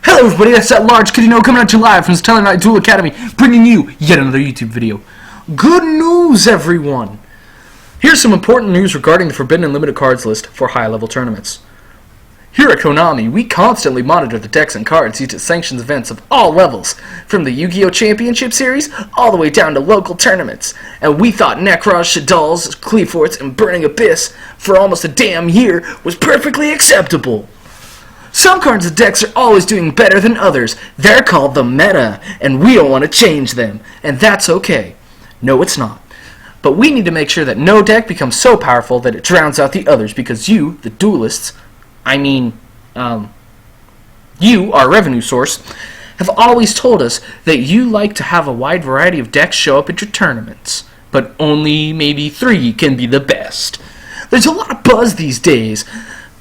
Hello everybody, that's that large kid coming at you live from the Telenight Duel Academy, bringing you yet another YouTube video. Good news, everyone! Here's some important news regarding the Forbidden and Limited Cards list for high-level tournaments. Here at Konami, we constantly monitor the decks and cards used at sanctions events of all levels, from the Yu-Gi-Oh! Championship Series all the way down to local tournaments, and we thought Nekroz, Shadal's, Cleafort's, and Burning Abyss for almost a damn year was perfectly acceptable. Some cards and decks are always doing better than others. They're called the meta, and we don't want to change them, and that's okay. No, it's not. But we need to make sure that no deck becomes so powerful that it drowns out the others, because you, the duelists, you, our revenue source, have always told us that you like to have a wide variety of decks show up at your tournaments, but only maybe 3 can be the best. There's a lot of buzz these days.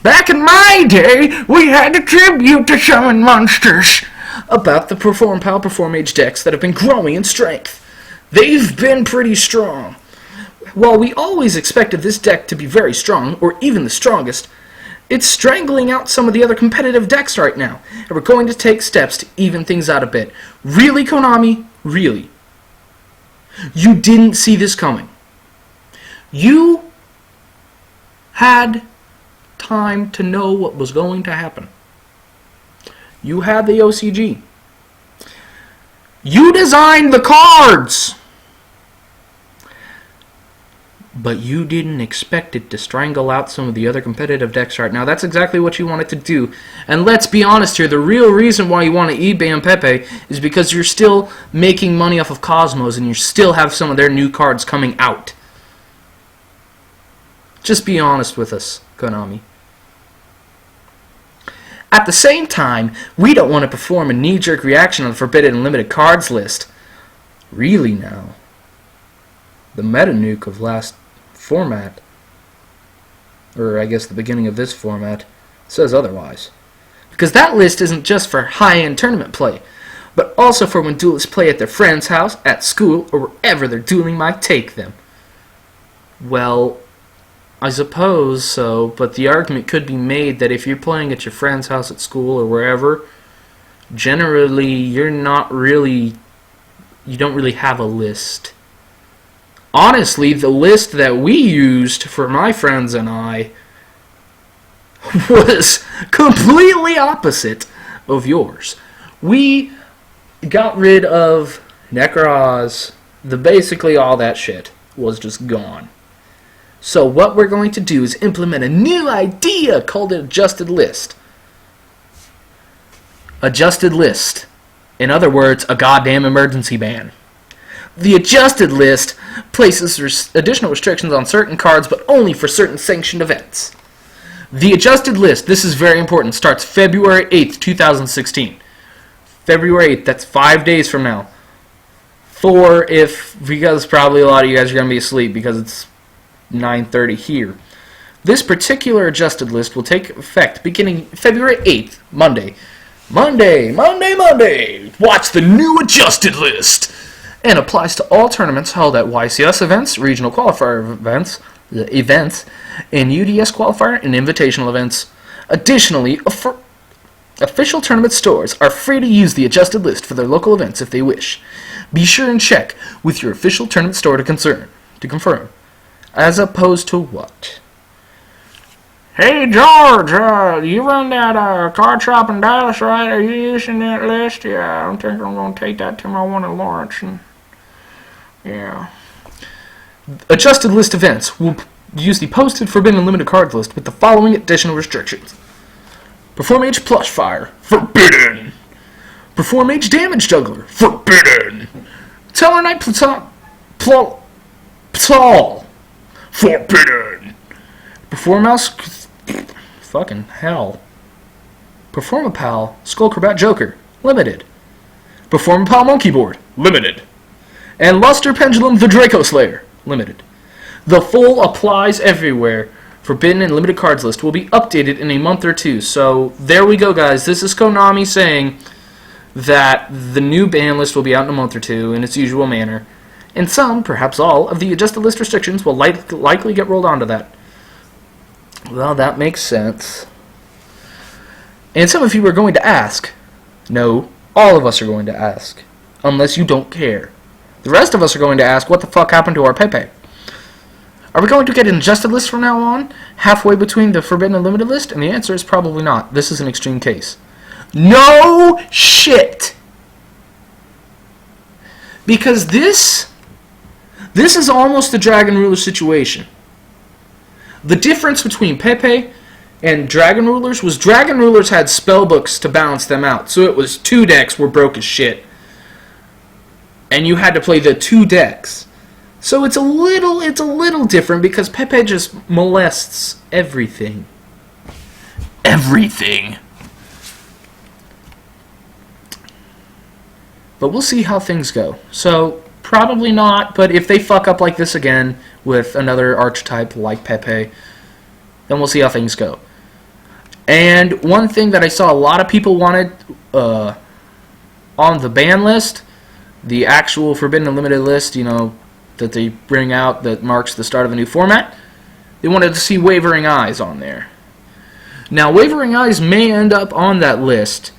Back in my day, we had to tribute to summon monsters about the Perform Pal, Perform Age decks that have been growing in strength. They've been pretty strong. While we always expected this deck to be very strong, or even the strongest, it's strangling out some of the other competitive decks right now, and we're going to take steps to even things out a bit. Really, Konami? Really? You didn't see this coming. You had time to know what was going to happen. You had the OCG. You designed the cards! But you didn't expect it to strangle out some of the other competitive decks right now. That's exactly what you wanted to do. And let's be honest here, the real reason why you want to eBay PePe is because you're still making money off of Cosmos and you still have some of their new cards coming out. Just be honest with us, Konami. At the same time, we don't want to perform a knee-jerk reaction on the Forbidden and Limited Cards list. Really now. The meta nuke of last format, or I guess the beginning of this format, says otherwise. Because that list isn't just for high-end tournament play, but also for when duelists play at their friend's house, at school, or wherever their dueling might take them. Well, I suppose so, but the argument could be made that if you're playing at your friend's house at school or wherever, generally you don't really have a list. Honestly, the list that we used for my friends and I was completely opposite of yours. We got rid of Nekroz. Basically all that shit was just gone. So what we're going to do is implement a new idea called an Adjusted List. Adjusted List. In other words, a goddamn emergency ban. The Adjusted List places additional restrictions on certain cards, but only for certain sanctioned events. The Adjusted List, this is very important, starts February 8th, 2016. February 8th, that's 5 days from now. Because probably a lot of you guys are going to be asleep because it's 9:30 here. This particular Adjusted List will take effect beginning February 8th, Monday. Monday! Watch the new Adjusted List! And applies to all tournaments held at YCS events, regional qualifier events, and UDS qualifier and invitational events. Additionally, official tournament stores are free to use the Adjusted List for their local events if they wish. Be sure and check with your official tournament store to confirm. As opposed to what? Hey George, you run that card shop in Dallas, right? Are you using that list? Yeah, I don't think I'm going to take that to my one in Lawrence. Yeah. Adjusted List events will use the posted Forbidden and Limited Cards list with the following additional restrictions. Perform Age Plush Fire, forbidden. Perform Age Damage Juggler, forbidden. Telenight Plal, forbidden. Perform Mouse... Fucking hell. Perform a Pal Skullcrabat Joker, limited. Perform a Pal Monkey Board, limited. And Luster Pendulum the Draco Slayer, limited. The full applies everywhere. Forbidden and Limited Cards list will be updated in a month or two. So there we go, guys. This is Konami saying that the new ban list will be out in a month or two in its usual manner. And some, perhaps all, of the Adjusted List restrictions will likely get rolled onto that. Well, that makes sense. And some of you are going to ask, No, all of us are going to ask. Unless you don't care. The rest of us are going to ask, what the fuck happened to our PePe? Are we going to get an adjusted list from now on? Halfway between the forbidden and limited list? And the answer is probably not. This is an extreme case. No shit! Because this is almost the Dragon Ruler situation. The difference between PePe and Dragon Rulers was Dragon Rulers had spellbooks to balance them out. So it was 2 decks were broke as shit. And you had to play the 2 decks. So it's a little different because PePe just molests everything. Everything. But we'll see how things go. So, probably not, but if they fuck up like this again with another archetype like PePe, then we'll see how things go. And one thing that I saw a lot of people wanted on the ban list, the actual Forbidden and Limited list, you know, that they bring out that marks the start of a new format, they wanted to see Wavering Eyes on there. Now, Wavering Eyes may end up on that list,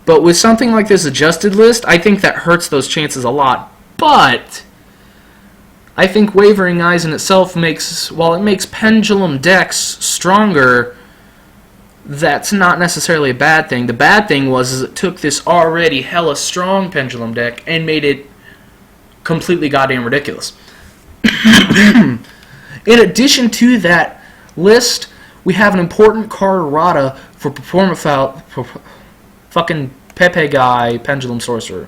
but with something like this adjusted list, I think that hurts those chances a lot. But I think Wavering Eyes in itself makes, while it makes Pendulum decks stronger, that's not necessarily a bad thing. The bad thing was it took this already hella strong Pendulum deck and made it completely goddamn ridiculous. In addition to that list, we have an important card errata for fucking PePe guy, Pendulum Sorcerer.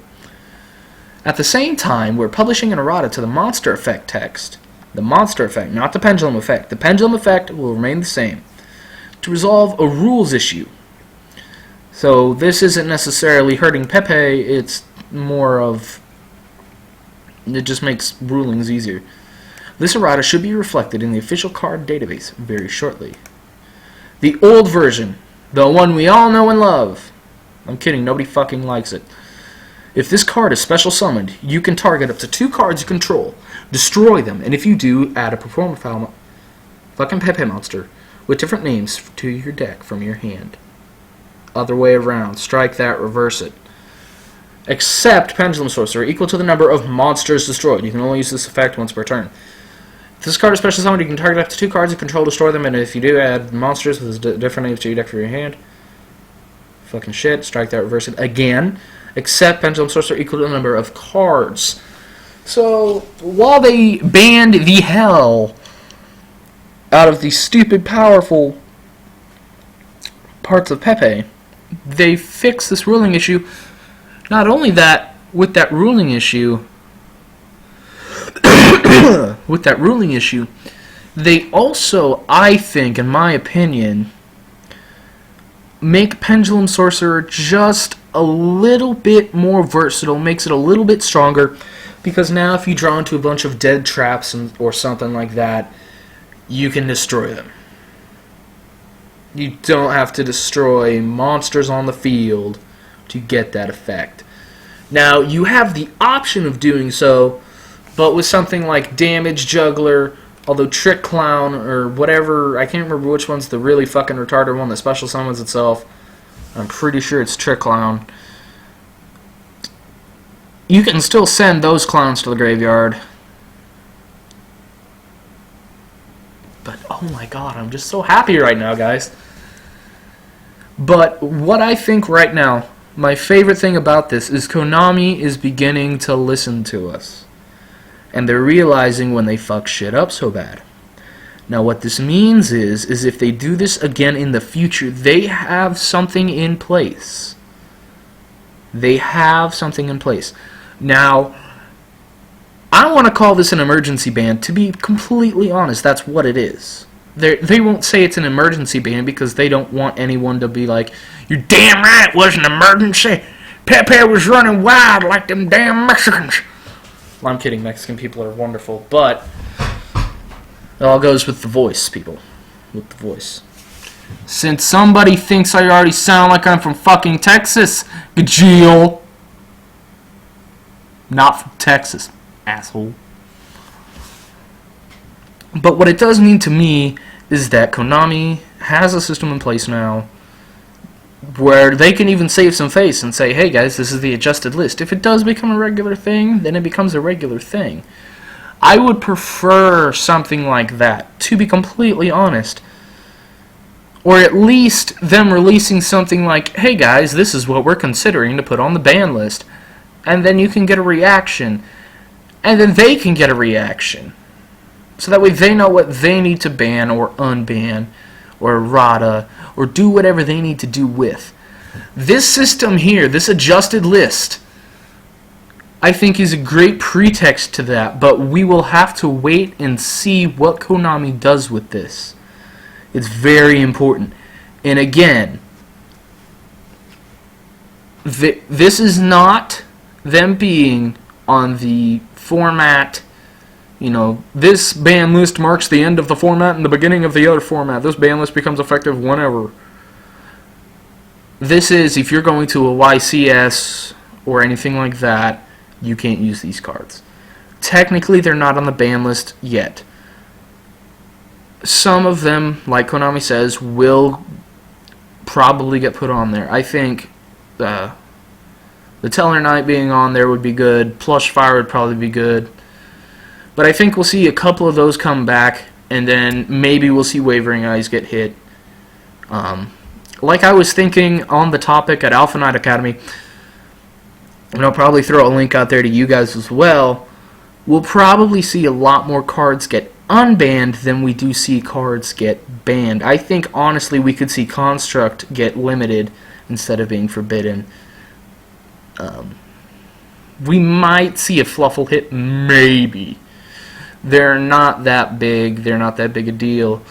At the same time, we're publishing an errata to the Monster Effect text. The Monster Effect, not the Pendulum Effect. The Pendulum Effect will remain the same. To resolve a rules issue. So this isn't necessarily hurting PePe, it's more of... it just makes rulings easier. This errata should be reflected in the official card database very shortly. The old version, the one we all know and love. I'm kidding, nobody fucking likes it. If this card is special summoned, you can target up to 2 cards you control, destroy them, and if you do, add a performer file fucking PePe monster with different names to your deck from your hand. Other way around, strike that, reverse it. Except Pendulum Sorcerer equal to the number of monsters destroyed. You can only use this effect once per turn. If this card is special summoned, you can target up to 2 cards you control, destroy them, and if you do, add monsters with different names to your deck from your hand. Fucking shit. Strike that, reverse it again. Except Pendulum Sorcerer equal to the number of cards. So, while they banned the hell out of the stupid, powerful parts of PePe, they fixed this ruling issue. Not only that, with that ruling issue, they also, I think, in my opinion, make Pendulum Sorcerer just a little bit more versatile, makes it a little bit stronger, because now if you draw into a bunch of dead traps or something like that, you can destroy them. You don't have to destroy monsters on the field to get that effect. Now, you have the option of doing so, but with something like Damage Juggler, although Trick Clown, or whatever, I can't remember which one's the really fucking retarded one that special summons itself. I'm pretty sure it's Trick Clown. You can still send those clowns to the graveyard. But, oh my god, I'm just so happy right now, guys. But what I think right now, my favorite thing about this is Konami is beginning to listen to us. And they're realizing when they fuck shit up so bad. Now what this means is if they do this again in the future, they have something in place. They have something in place. Now, I don't want to call this an emergency ban. To be completely honest, that's what it is. They won't say it's an emergency ban because they don't want anyone to be like, you're damn right it was an emergency. PePe was running wild like them damn Mexicans. Well, I'm kidding. Mexican people are wonderful, but it all goes with the voice, people. With the voice. Since somebody thinks I already sound like I'm from fucking Texas, Gajeel. Not from Texas, asshole. But what it does mean to me is that Konami has a system in place now where they can even save some face and say, hey guys, this is the adjusted list. If it does become a regular thing, then it becomes a regular thing. I would prefer something like that, to be completely honest. Or at least them releasing something like, hey guys, this is what we're considering to put on the ban list. And then you can get a reaction. And then they can get a reaction. So that way they know what they need to ban or unban or errata or do whatever they need to do with. This system here, this adjusted list, I think is a great pretext to that, but we will have to wait and see what Konami does with this. It's very important. And again, this is not them being on the format, you know, this ban list marks the end of the format and the beginning of the other format. This ban list becomes effective whenever. This is, if you're going to a YCS or anything like that, you can't use these cards. Technically, they're not on the ban list yet. Some of them, like Konami says, will probably get put on there. I think the Teller Knight being on there would be good. Plush Fire would probably be good. But I think we'll see a couple of those come back, and then maybe we'll see Wavering Eyes get hit. Like I was thinking on the topic at Alpha Knight Academy, and I'll probably throw a link out there to you guys as well, we'll probably see a lot more cards get unbanned than we do see cards get banned. I think, honestly, we could see Construct get limited instead of being forbidden. We might see a Fluffle hit, maybe. They're not that big. They're not that big a deal.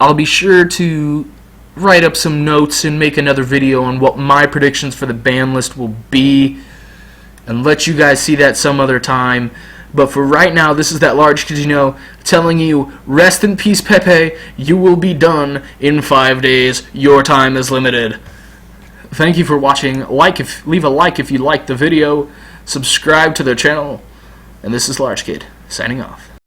I'll be sure to write up some notes and make another video on what my predictions for the ban list will be and let you guys see that some other time. But for right now, this is that large kid you know telling you, rest in peace, PePe. You will be done in 5 days. Your time is limited. Thank you for watching. Leave a like if you liked the video. Subscribe to the channel. And this is Large Kid, signing off.